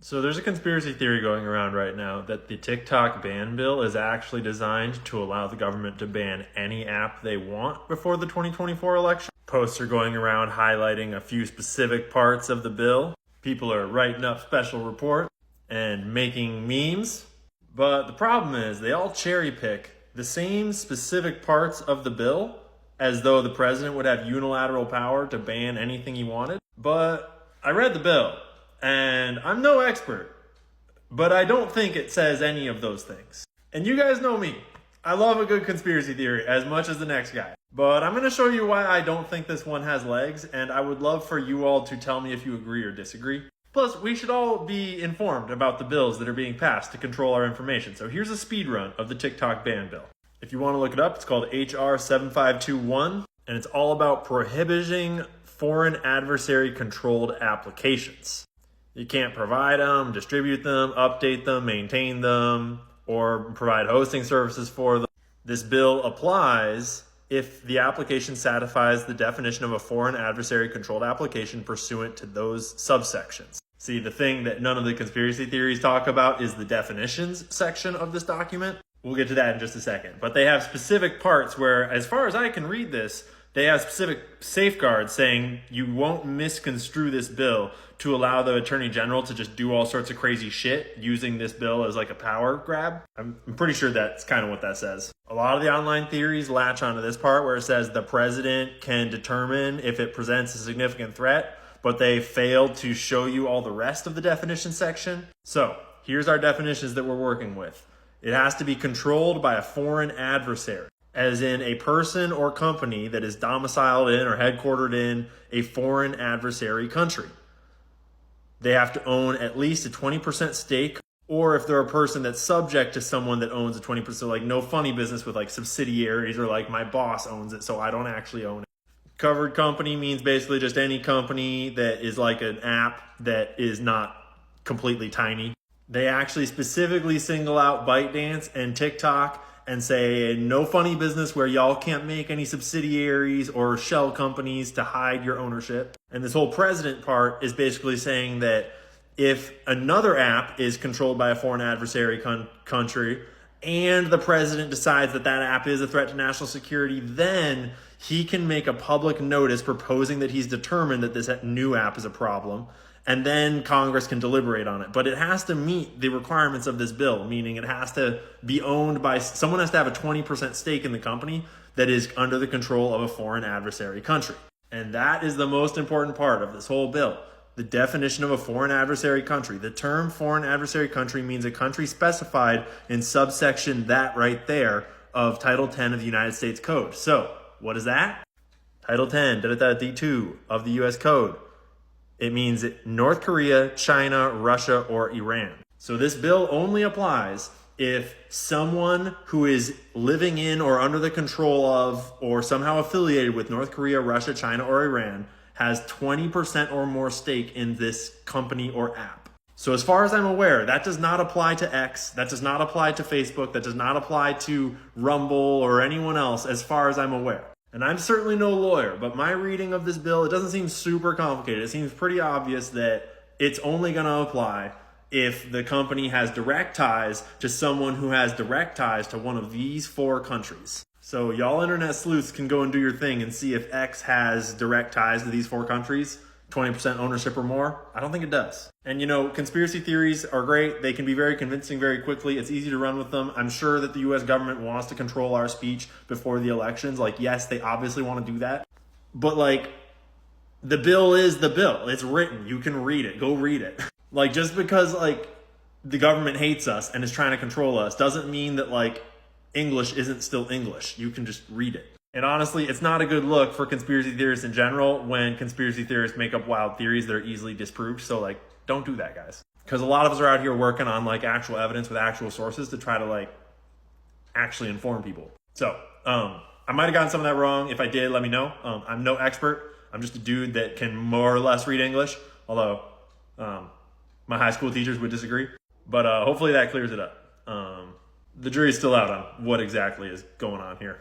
So there's a conspiracy theory going around right now that the TikTok ban bill is actually designed to allow the government to ban any app they want before the 2024 election. Posts are going around highlighting a few specific parts of the bill. People are writing up special reports and making memes. But the problem is they all cherry pick the same specific parts of the bill as though the president would have unilateral power to ban anything he wanted. But I read the bill. And I'm no expert, but I don't think it says any of those things. And you guys know me. I love a good conspiracy theory as much as the next guy. But I'm going to show you why I don't think this one has legs, and I would love for you all to tell me if you agree or disagree. Plus, we should all be informed about the bills that are being passed to control our information. So here's a speed run of the TikTok ban bill. If you want to look it up, it's called HR 7521, and it's all about prohibiting foreign adversary controlled applications. You can't provide them, distribute them, update them, maintain them, or provide hosting services for them. This bill applies if the application satisfies the definition of a foreign adversary controlled application pursuant to those subsections. See, the thing that none of the conspiracy theories talk about is the definitions section of this document. We'll get to that in just a second. But they have specific parts where, as far as I can read this, they have specific safeguards saying you won't misconstrue this bill to allow the attorney general to just do all sorts of crazy shit using this bill as like a power grab. I'm pretty sure that's kind of what that says. A lot of the online theories latch onto this part where it says the president can determine if it presents a significant threat, but they failed to show you all the rest of the definition section. So here's our definitions that we're working with. It has to be controlled by a foreign adversary, as in a person or company that is domiciled in or headquartered in a foreign adversary country. They have to own at least a 20% stake, or if they're a person that's subject to someone that owns a 20%, like no funny business with like subsidiaries or like my boss owns it, so I don't actually own it. Covered company means basically just any company that is like an app that is not completely tiny. They actually specifically single out ByteDance and TikTok and say no funny business where y'all can't make any subsidiaries or shell companies to hide your ownership. And this whole president part is basically saying that if another app is controlled by a foreign adversary country and the president decides that that app is a threat to national security, then he can make a public notice proposing that he's determined that this new app is a problem. And then Congress can deliberate on it. But it has to meet the requirements of this bill, meaning it has to be owned by someone, has to have a 20% stake in the company that is under the control of a foreign adversary country. And that is the most important part of this whole bill. The definition of a foreign adversary country. The term foreign adversary country means a country specified in subsection that right there of Title 10 of the United States Code. So what is that? Title 10, D2 of the US Code. It means North Korea, China, Russia, or Iran. So this bill only applies if someone who is living in or under the control of or somehow affiliated with North Korea, Russia, China, or Iran has 20% or more stake in this company or app. So as far as I'm aware, that does not apply to X, that does not apply to Facebook, that does not apply to Rumble or anyone else as far as I'm aware. And I'm certainly no lawyer, but my reading of this bill, it doesn't seem super complicated. It seems pretty obvious that it's only going to apply if the company has direct ties to someone who has direct ties to one of these four countries. So y'all internet sleuths can go and do your thing and see if X has direct ties to these four countries, 20% ownership or more. I don't think it does. And you know, conspiracy theories are great. They can be very convincing very quickly. It's easy to run with them. I'm sure that the US government wants to control our speech before the elections. Like, yes, they obviously want to do that. But like, the bill is the bill. It's written. You can read it. Go read it. Like, just because like the government hates us and is trying to control us doesn't mean that like English isn't still English. You can just read it. And honestly, it's not a good look for conspiracy theorists in general when conspiracy theorists make up wild theories that are easily disproved. So like, don't do that, guys. Because a lot of us are out here working on like actual evidence with actual sources to try to like actually inform people. So I might have gotten some of that wrong. If I did, let me know. I'm no expert. I'm just a dude that can more or less read English, although my high school teachers would disagree. But hopefully that clears it up. The jury's still out on what exactly is going on here.